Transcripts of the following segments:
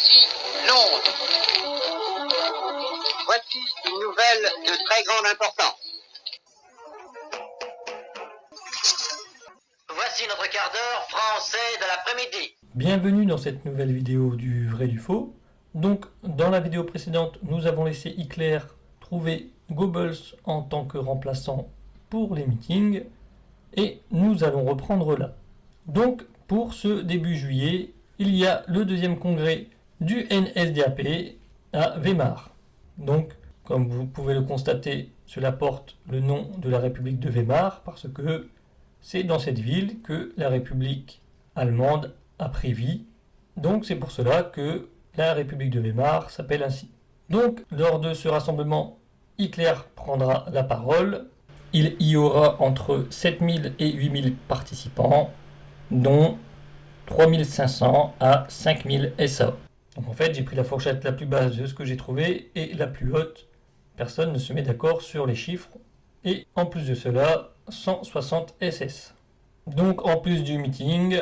Voici Londres. Voici une nouvelle de très grande importance. Voici notre quart d'heure français de l'après-midi. Bienvenue dans cette nouvelle vidéo du vrai du faux. Donc dans la vidéo précédente, nous avons laissé Hitler trouver Goebbels en tant que remplaçant pour les meetings et nous allons reprendre là. Donc pour ce début juillet, il y a le deuxième congrès du NSDAP à Weimar. Donc comme vous pouvez le constater, cela porte le nom de la République de Weimar parce que c'est dans cette ville que la République allemande a pris vie. Donc c'est pour cela que la République de Weimar s'appelle ainsi. Donc lors de ce rassemblement, Hitler prendra la parole. Il y aura entre 7000 et 8000 participants, dont 3500 à 5000 SA. Donc en fait, j'ai pris la fourchette la plus basse de ce que j'ai trouvé et la plus haute. Personne ne se met d'accord sur les chiffres. Et en plus de cela, 160 SS. Donc en plus du meeting,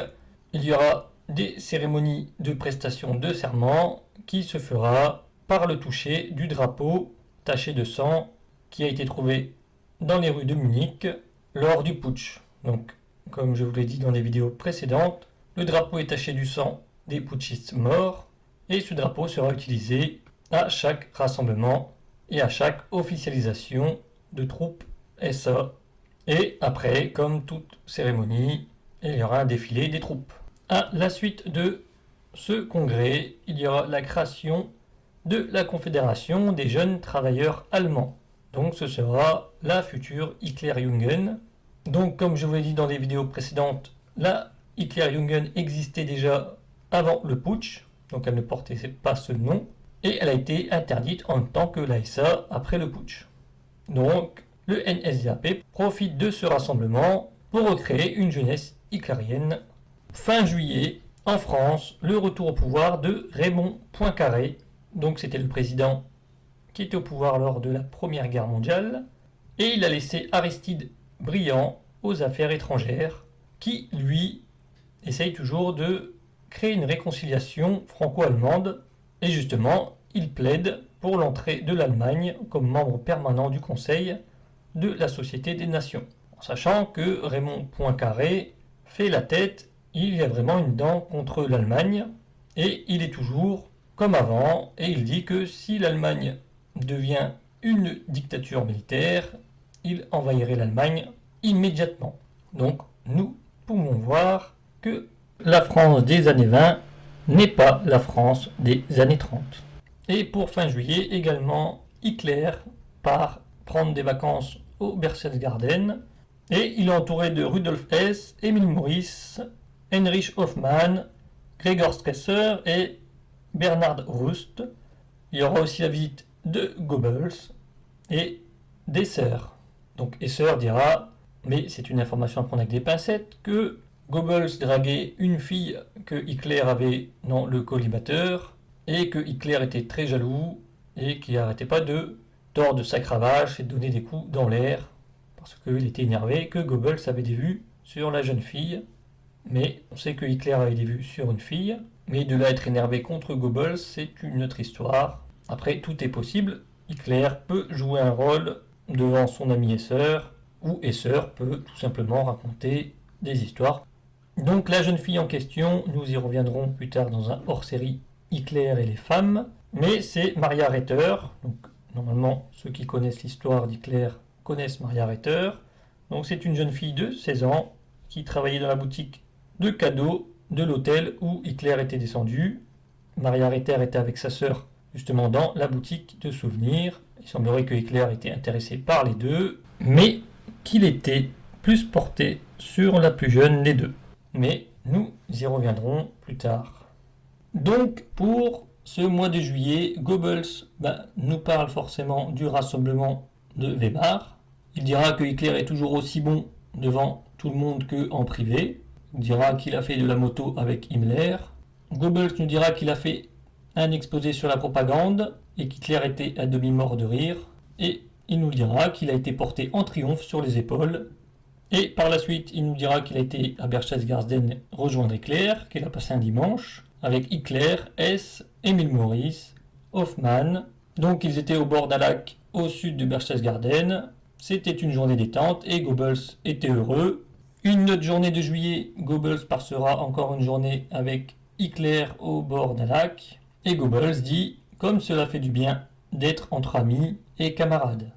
il y aura des cérémonies de prestation de serment qui se fera par le toucher du drapeau taché de sang qui a été trouvé dans les rues de Munich lors du putsch. Donc, comme je vous l'ai dit dans les vidéos précédentes, le drapeau est taché du sang des putschistes morts et ce drapeau sera utilisé à chaque rassemblement et à chaque officialisation de troupes SA. Et après, comme toute cérémonie, il y aura un défilé des troupes. À la suite de ce congrès, il y aura la création de la Confédération des jeunes travailleurs allemands. Donc ce sera la future Hitlerjugend. Donc comme je vous l'ai dit dans les vidéos précédentes, la Hitlerjugend existait déjà avant le putsch, donc elle ne portait pas ce nom, et elle a été interdite en même temps que la SA après le putsch. Donc le NSDAP profite de ce rassemblement pour recréer une jeunesse hitlérienne. Fin juillet, en France, le retour au pouvoir de Raymond Poincaré, donc c'était le président qui était au pouvoir lors de la Première Guerre mondiale, et il a laissé Aristide Briand aux affaires étrangères, qui, lui, essaye toujours de créer une réconciliation franco-allemande, et justement, il plaide pour l'entrée de l'Allemagne comme membre permanent du Conseil de la Société des Nations. En sachant que Raymond Poincaré fait la tête, il y a vraiment une dent contre l'Allemagne, et il est toujours comme avant, et il dit que si l'Allemagne devient une dictature militaire, il envahirait l'Allemagne immédiatement. Donc nous pouvons voir que la France des années 20 n'est pas la France des années 30. Et pour fin juillet également, Hitler part prendre des vacances au Berchtesgaden et il est entouré de Rudolf Hess, Emil Maurice, Heinrich Hoffmann, Gregor Stresser et Bernhard Rust. Il y aura aussi la visite de Goebbels et d'Esser. Donc Esser dira, mais c'est une information à prendre avec des pincettes, que Goebbels draguait une fille que Hitler avait dans le collimateur et que Hitler était très jaloux et qui n'arrêtait pas de tordre sa cravache et de donner des coups dans l'air parce qu'il était énervé que Goebbels avait des vues sur la jeune fille. Mais on sait que Hitler avait des vues sur une fille, mais de là être énervé contre Goebbels, c'est une autre histoire. Après, tout est possible. Hitler peut jouer un rôle devant son ami Esser, ou Esser peut tout simplement raconter des histoires. Donc la jeune fille en question, nous y reviendrons plus tard dans un hors-série Hitler et les femmes, mais c'est Maria Retter. Donc normalement, ceux qui connaissent l'histoire d'Hitler connaissent Maria Retter. Donc c'est une jeune fille de 16 ans qui travaillait dans la boutique de cadeaux de l'hôtel où Hitler était descendu. Maria Retter était avec sa sœur justement dans la boutique de souvenirs. Il semblerait que Hitler était intéressé par les deux, mais qu'il était plus porté sur la plus jeune des deux. Mais nous y reviendrons plus tard. Donc pour ce mois de juillet, Goebbels nous parle forcément du rassemblement de Weimar. Il dira que Hitler est toujours aussi bon devant tout le monde qu'en privé. Il dira qu'il a fait de la moto avec Himmler. Goebbels nous dira qu'il a fait un exposé sur la propagande et qu'Hitler était à demi-mort de rire. Et il nous dira qu'il a été porté en triomphe sur les épaules. Et par la suite, il nous dira qu'il a été à Berchtesgaden rejoindre Hitler, qu'il a passé un dimanche avec Hitler, Hess Emil Maurice, Hoffmann. Donc ils étaient au bord d'un lac au sud de Berchtesgaden. C'était une journée détente et Goebbels était heureux. Une autre journée de juillet, Goebbels passera encore une journée avec Hitler au bord d'un lac. Et Goebbels dit « Comme cela fait du bien d'être entre amis et camarades ».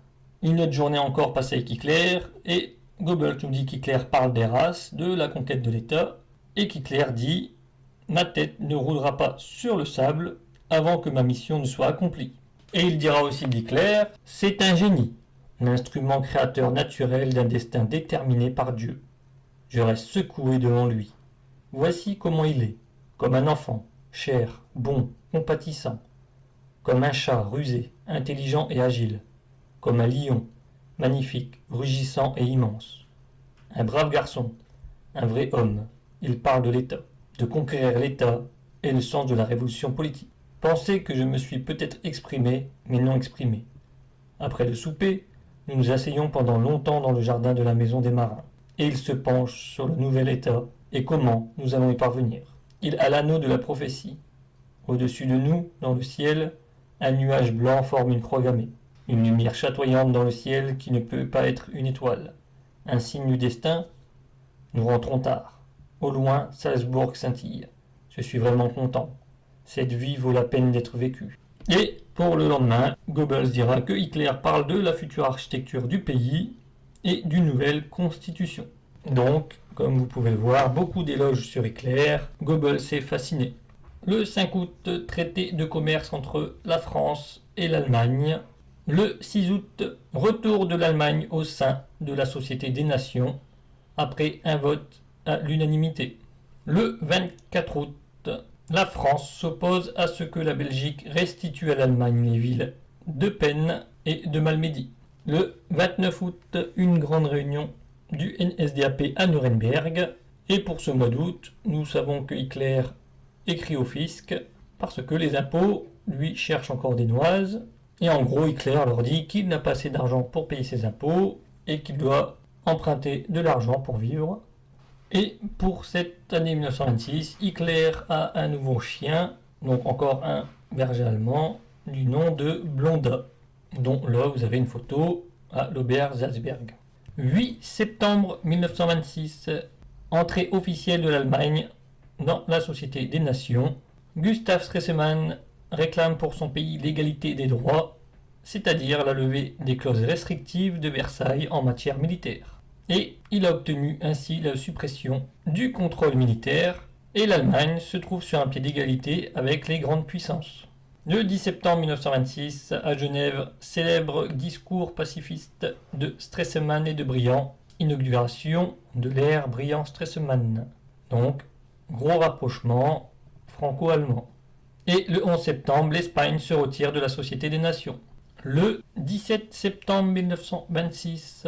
Une autre journée encore passée avec Hitler et Goebbels nous dit qu'Hitler parle des races, de la conquête de l'État et qu'Hitler dit « Ma tête ne roulera pas sur le sable avant que ma mission ne soit accomplie ». Et il dira aussi d'Hitler « C'est un génie, l'instrument créateur naturel d'un destin déterminé par Dieu. Je reste secoué devant lui. Voici comment il est, comme un enfant, cher, bon, compatissant, comme un chat rusé, intelligent et agile, comme un lion, magnifique, rugissant et immense. Un brave garçon, un vrai homme. Il parle de l'État, de conquérir l'État et le sens de la révolution politique. Pensez que je me suis peut-être exprimé, mais non exprimé. Après le souper, nous nous asseyons pendant longtemps dans le jardin de la maison des marins, et il se penche sur le nouvel État et comment nous allons y parvenir. Il a l'anneau de la prophétie. Au-dessus de nous, dans le ciel, un nuage blanc forme une croix gammée. Une lumière chatoyante dans le ciel qui ne peut pas être une étoile. Un signe du destin. Nous rentrons tard. Au loin, Salzbourg scintille. Je suis vraiment content. Cette vie vaut la peine d'être vécue. Et pour le lendemain, Goebbels dira que Hitler parle de la future architecture du pays et d'une nouvelle constitution. Donc, comme vous pouvez le voir, beaucoup d'éloges sur Hitler. Goebbels est fasciné. Le 5 août, traité de commerce entre la France et l'Allemagne. Le 6 août, retour de l'Allemagne au sein de la Société des Nations, après un vote à l'unanimité. Le 24 août, la France s'oppose à ce que la Belgique restitue à l'Allemagne les villes de Peine et de Malmedy. Le 29 août, une grande réunion du NSDAP à Nuremberg. Et pour ce mois d'août, nous savons que Hitler écrit au fisc parce que les impôts lui cherchent encore des noises. Et en gros, Hitler leur dit qu'il n'a pas assez d'argent pour payer ses impôts et qu'il doit emprunter de l'argent pour vivre. Et pour cette année 1926, Hitler a un nouveau chien, donc encore un berger allemand, du nom de Blonda, dont là vous avez une photo à l'Obersalzberg. 8 septembre 1926, entrée officielle de l'Allemagne dans la Société des Nations. Gustav Stresemann réclame pour son pays l'égalité des droits, c'est-à-dire la levée des clauses restrictives de Versailles en matière militaire. Et il a obtenu ainsi la suppression du contrôle militaire, et l'Allemagne se trouve sur un pied d'égalité avec les grandes puissances. Le 10 septembre 1926, à Genève, célèbre discours pacifiste de Stresemann et de Briand, inauguration de l'ère Briand-Stresemann. Donc, gros rapprochement franco-allemand. Et le 11 septembre, l'Espagne se retire de la Société des Nations. Le 17 septembre 1926,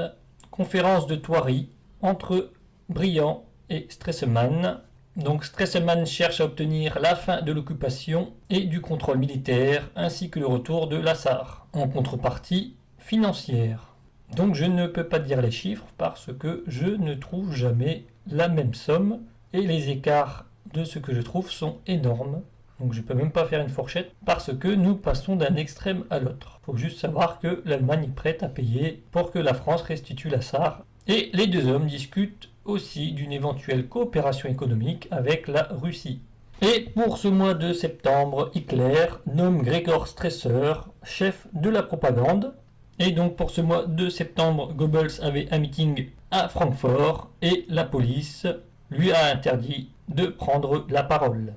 conférence de Thoiry entre Briand et Stresemann. Donc Stresemann cherche à obtenir la fin de l'occupation et du contrôle militaire, ainsi que le retour de Lassalle, en contrepartie financière. Donc je ne peux pas dire les chiffres parce que je ne trouve jamais la même somme et les écarts de ce que je trouve sont énormes. Donc je ne peux même pas faire une fourchette parce que nous passons d'un extrême à l'autre. Il faut juste savoir que l'Allemagne est prête à payer pour que la France restitue Lassalle. Et les deux hommes discutent aussi d'une éventuelle coopération économique avec la Russie. Et pour ce mois de septembre, Hitler nomme Gregor Stresser chef de la propagande. Et donc pour ce mois de septembre, Goebbels avait un meeting à Francfort et la police lui a interdit de prendre la parole.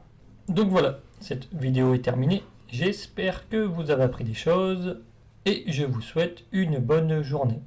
Donc voilà, cette vidéo est terminée. J'espère que vous avez appris des choses et je vous souhaite une bonne journée.